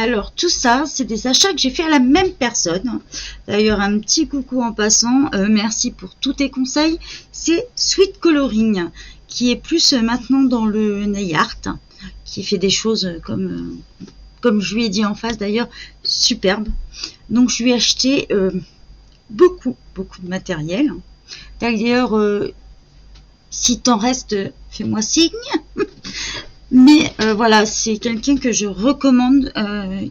Alors, tout ça, c'est des achats que j'ai fait à la même personne. D'ailleurs, un petit coucou en passant. Merci pour tous tes conseils. C'est Sweet Coloring, qui est plus maintenant dans le nail art, qui fait des choses comme je lui ai dit en face d'ailleurs, superbe. Donc, je lui ai acheté beaucoup de matériel. D'ailleurs, si t'en reste, fais-moi signe. Mais voilà, c'est quelqu'un que je recommande.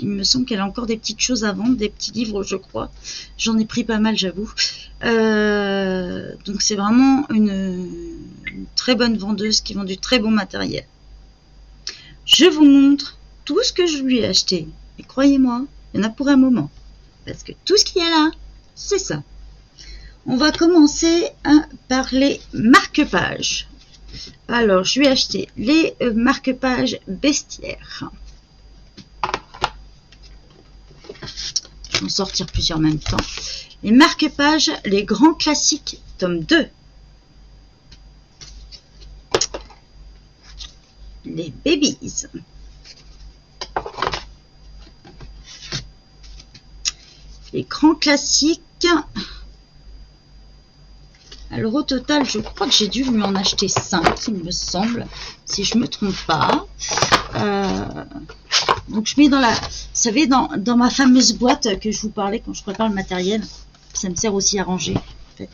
Il me semble qu'elle a encore des petites choses à vendre, des petits livres, je crois. J'en ai pris pas mal, j'avoue. Donc c'est vraiment une très bonne vendeuse qui vend du très bon matériel. Je vous montre tout ce que je lui ai acheté. Et croyez-moi, il y en a pour un moment. Parce que tout ce qu'il y a là, c'est ça. On va commencer par les marque-pages. Alors, je lui ai acheté les marque-pages bestiaires. Je vais en sortir plusieurs en même temps. Les marque-pages, les grands classiques, tome 2. Les babies. Les grands classiques. Alors au total, je crois que j'ai dû lui en acheter 5, il me semble, si je me trompe pas. Donc je mets dans la, vous savez, dans ma fameuse boîte que je vous parlais quand je prépare le matériel. Ça me sert aussi à ranger, en fait.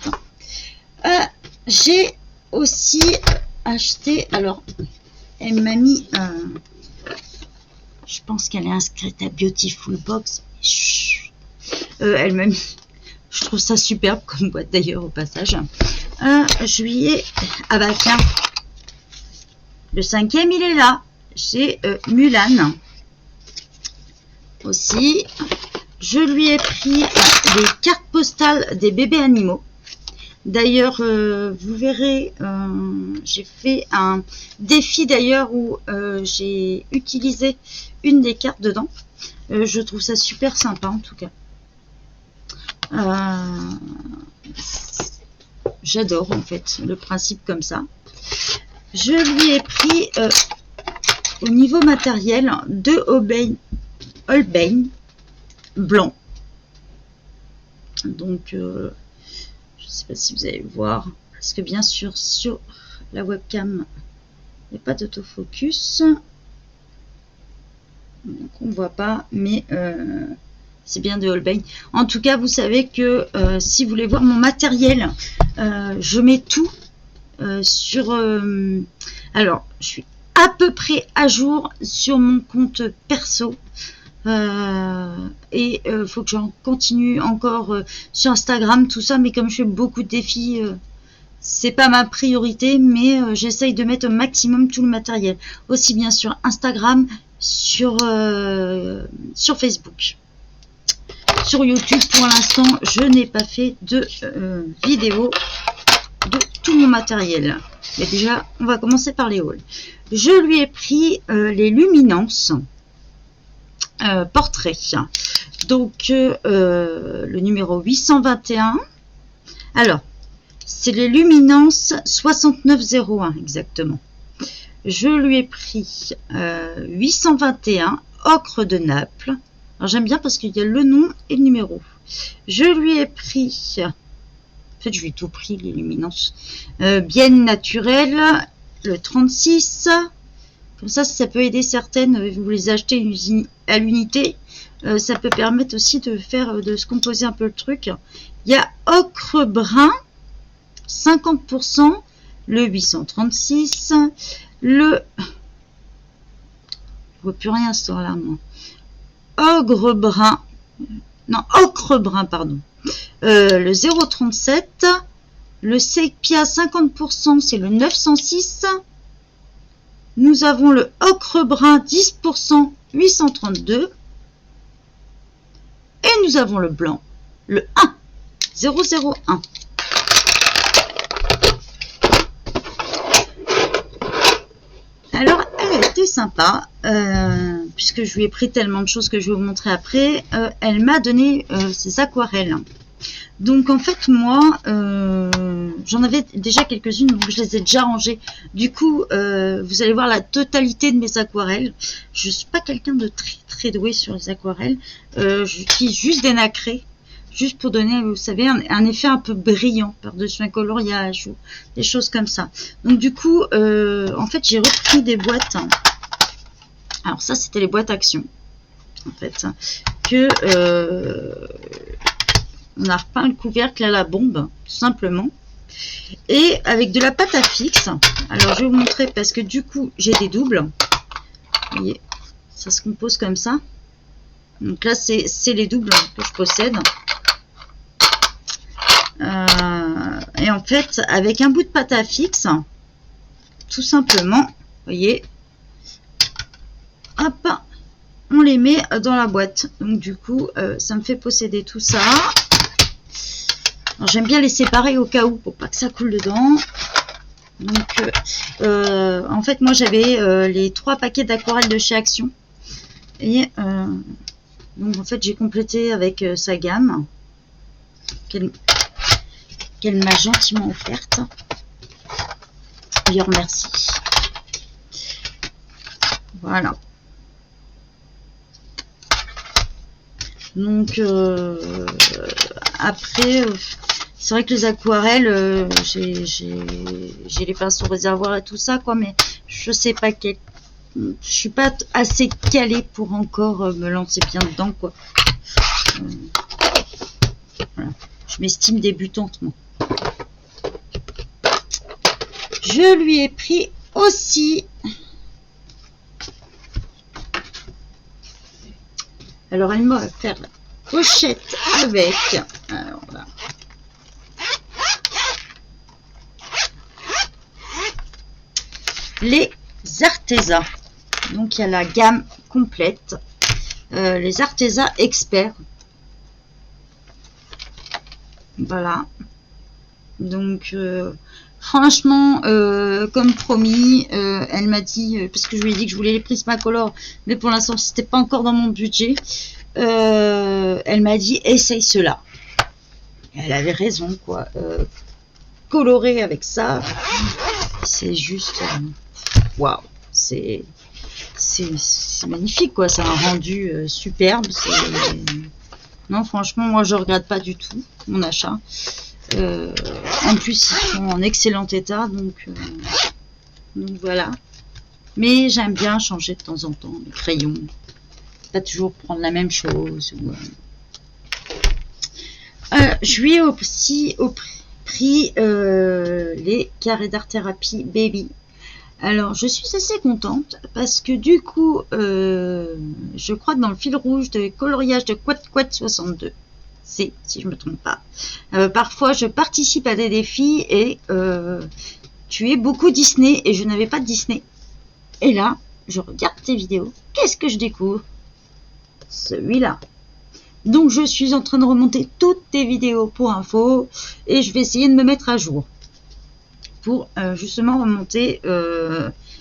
J'ai aussi acheté, alors, elle m'a mis, je pense qu'elle est inscrite à Beautiful Box. Elle m'a mis... Je trouve ça superbe comme boîte d'ailleurs au passage. Juillet. Ah bah tiens. Le 5e il est là. J'ai Mulan. Aussi. Je lui ai pris les cartes postales des bébés animaux. D'ailleurs, vous verrez, j'ai fait un défi d'ailleurs où j'ai utilisé une des cartes dedans. Je trouve ça super sympa en tout cas. J'adore en fait le principe comme ça. Je lui ai pris au niveau matériel 2 Holbein blancs. Donc je ne sais pas si vous allez voir parce que bien sûr sur la webcam il n'y a pas d'autofocus, donc on ne voit pas, mais c'est bien de Holbein. En tout cas, vous savez que si vous voulez voir mon matériel, je mets tout sur... alors, je suis à peu près à jour sur mon compte perso. Et faut que j'en continue encore sur Instagram, tout ça. Mais comme je fais beaucoup de défis, c'est pas ma priorité. Mais j'essaye de mettre au maximum tout le matériel. Aussi bien sur Instagram, sur Facebook. Sur YouTube, pour l'instant, je n'ai pas fait de vidéo de tout mon matériel. Mais déjà, on va commencer par les hauls. Je lui ai pris les luminances portraits. Donc, le numéro 821. Alors, c'est les luminances 6901 exactement. Je lui ai pris 821 ocre de Naples. Alors j'aime bien parce qu'il y a le nom et le numéro. Je lui ai pris, en fait je lui ai tout pris les luminances, bien naturel, le 36. Comme ça peut aider certaines, vous les achetez à l'unité. Ça peut permettre aussi de se composer un peu le truc. Il y a ocre brun, 50%, le 836, le... Je vois plus rien ce soir-là, moi. Ocre brun, pardon. Le 037, le sépia 50%, c'est le 906. Nous avons le ocre brun 10%, 832. Et nous avons le blanc, le 1, 001. Alors, elle a été sympa, puisque je lui ai pris tellement de choses que je vais vous montrer après. Elle m'a donné ses aquarelles. Donc en fait moi j'en avais déjà quelques-unes, donc je les ai déjà rangées. Du coup vous allez voir la totalité de mes aquarelles. Je suis pas quelqu'un de très doué sur les aquarelles. J'utilise juste des nacrés, juste pour donner, vous savez, un effet un peu brillant par-dessus un coloriage ou des choses comme ça. Donc du coup en fait j'ai repris des boîtes. Alors ça c'était les boîtes Action en fait, que on a repeint le couvercle à la bombe, tout simplement. Et avec de la pâte à fixe. Alors, je vais vous montrer parce que du coup, j'ai des doubles. Vous voyez, ça se compose comme ça. Donc là, c'est les doubles que je possède. Et en fait, avec un bout de pâte à fixe, tout simplement, vous voyez, hop, on les met dans la boîte. Donc du coup, ça me fait posséder tout ça. J'aime bien les séparer au cas où, pour pas que ça coule dedans. Donc, en fait, moi, j'avais les 3 paquets d'aquarelle de chez Action. Et donc, en fait, j'ai complété avec sa gamme qu'elle m'a gentiment offerte. Je lui remercie. Voilà. Donc, après... c'est vrai que les aquarelles, j'ai les pinceaux réservoirs et tout ça, quoi, mais je sais pas je suis pas assez calée pour encore me lancer bien dedans, quoi. Voilà. Je m'estime débutante, moi. Je lui ai pris aussi. Alors, elle m'a offert la pochette avec. Alors là. Les Arteza. Donc il y a la gamme complète. Les Arteza experts. Voilà. Donc franchement, comme promis, elle m'a dit, parce que je lui ai dit que je voulais les Prismacolor, mais pour l'instant c'était pas encore dans mon budget. Elle m'a dit essaye cela. Elle avait raison, quoi. Colorer avec ça, c'est juste waouh, c'est magnifique, quoi. C'est un rendu superbe. Non, franchement, moi je regrette pas du tout mon achat. En plus, ils sont en excellent état, donc voilà. Mais j'aime bien changer de temps en temps les crayons, pas toujours prendre la même chose. Je lui ai aussi pris les carrés d'art thérapie baby. Alors je suis assez contente parce que du coup je crois que dans le fil rouge de coloriage de Quat 62, si je me trompe pas, parfois je participe à des défis et tu es beaucoup Disney et je n'avais pas de Disney, et là je regarde tes vidéos, qu'est-ce que je découvre? Celui-là. Donc je suis en train de remonter toutes tes vidéos pour info et je vais essayer de me mettre à jour pour justement remonter,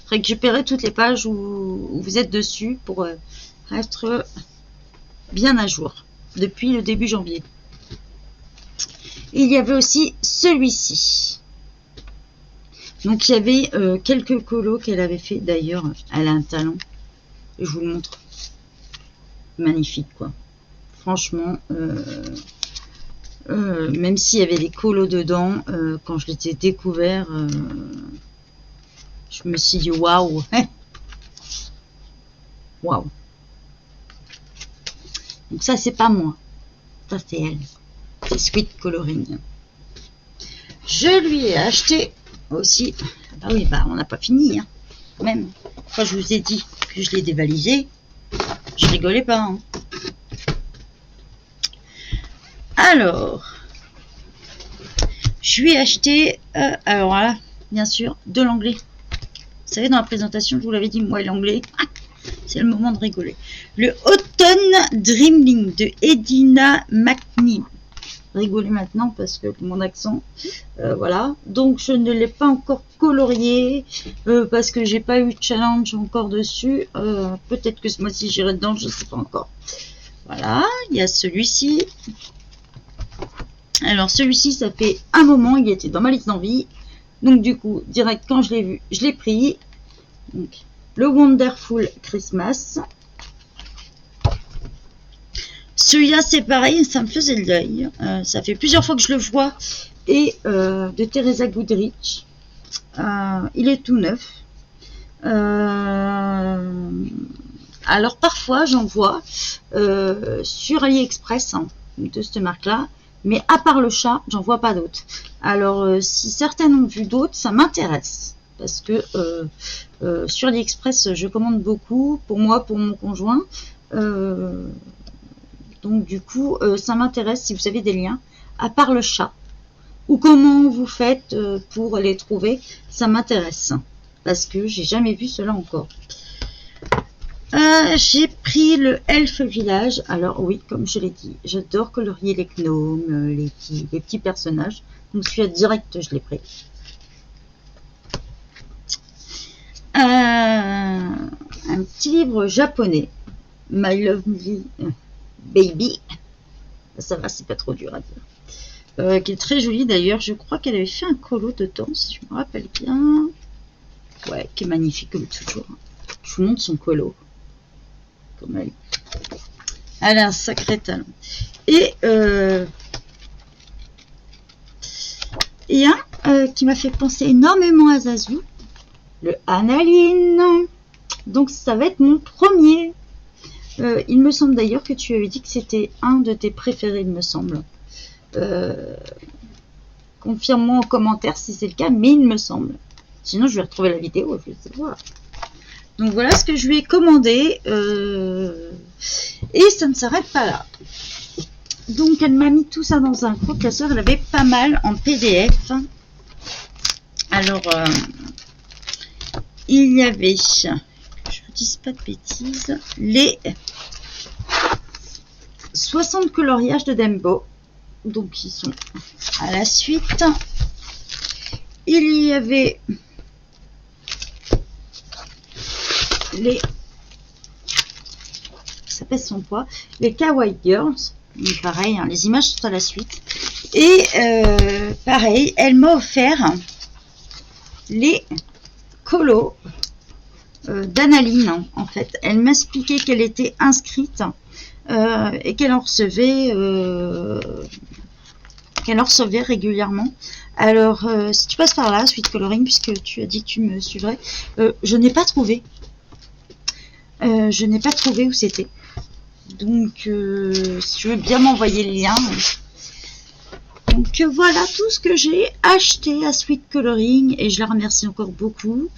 récupérer toutes les pages où vous êtes dessus pour être bien à jour depuis le début janvier. Il y avait aussi celui-ci. Donc il y avait quelques colos qu'elle avait fait. D'ailleurs, elle a un talent. Je vous le montre. Magnifique, quoi. Franchement, même s'il y avait des colos dedans, quand je les ai découverts, je me suis dit waouh, waouh. Donc ça c'est pas moi, ça c'est elle, c'est Sweet Coloring. Je lui ai acheté aussi, bah oui, bah on n'a pas fini, hein, quand même. Quand je vous ai dit que je l'ai dévalisé, je rigolais pas, hein. Alors, je lui ai acheté, alors là, bien sûr, de l'anglais. Vous savez, dans la présentation, je vous l'avais dit, moi, l'anglais, c'est le moment de rigoler. Le Autumn Dreaming de Edina McNeil. Rigolez maintenant parce que mon accent, voilà. Donc, je ne l'ai pas encore colorié parce que j'ai pas eu de challenge encore dessus. Peut-être que ce mois-ci, j'irai dedans, je ne sais pas encore. Voilà, il y a celui-ci. Alors celui-ci, ça fait un moment, il était dans ma liste d'envie. Donc du coup, direct quand je l'ai vu, je l'ai pris. Donc, le Wonderful Christmas. Celui-là, c'est pareil, ça me faisait le deuil. Ça fait plusieurs fois que je le vois. Et de Teresa Goodrich. Il est tout neuf. Alors parfois, j'en vois sur AliExpress de cette marque-là. Mais à part le chat, j'en vois pas d'autres. Alors, si certaines ont vu d'autres, ça m'intéresse. Parce que sur AliExpress, je commande beaucoup. Pour moi, pour mon conjoint. Donc, du coup, ça m'intéresse si vous avez des liens. À part le chat. Ou comment vous faites pour les trouver. Ça m'intéresse. Parce que j'ai jamais vu cela encore. J'ai pris le Elf Village. Alors oui, comme je l'ai dit, j'adore colorier les gnomes, les petits personnages. Donc celui-là direct, je l'ai pris. Un petit livre japonais, My Lovely Baby. Ça va, c'est pas trop dur à dire. Qui est très joli d'ailleurs. Je crois qu'elle avait fait un colo dedans, si je me rappelle bien. Ouais, qui est magnifique comme toujours. Je vous montre son colo. Elle a un sacré talent. Et un qui m'a fait penser énormément à Zazu, le Analine. Donc ça va être mon premier. Il me semble d'ailleurs que tu avais dit que c'était un de tes préférés, il me semble. Confirme-moi en commentaire si c'est le cas, mais il me semble. Sinon je vais retrouver la vidéo, je vais savoir. Donc voilà ce que je lui ai commandé. Et ça ne s'arrête pas là. Donc elle m'a mis tout ça dans un groupe. La soeur, elle avait pas mal en PDF. Alors, il y avait, je vous dis pas de bêtises, les 60 coloriages de Dembo. Donc ils sont à la suite. Il y avait les, ça pèse son poids, les Kawaii Girls. Donc pareil, hein, les images sont à la suite. Et pareil, elle m'a offert les colos d'Analine. En fait, elle m'expliquait qu'elle était inscrite et qu'elle en recevait régulièrement. Alors, si tu passes par là, Sweet Coloring, puisque tu as dit que tu me suivrais, je n'ai pas trouvé. Je n'ai pas trouvé où c'était. Donc, si tu veux bien m'envoyer le lien. Donc, voilà tout ce que j'ai acheté à Sweet Coloring. Et je la remercie encore beaucoup.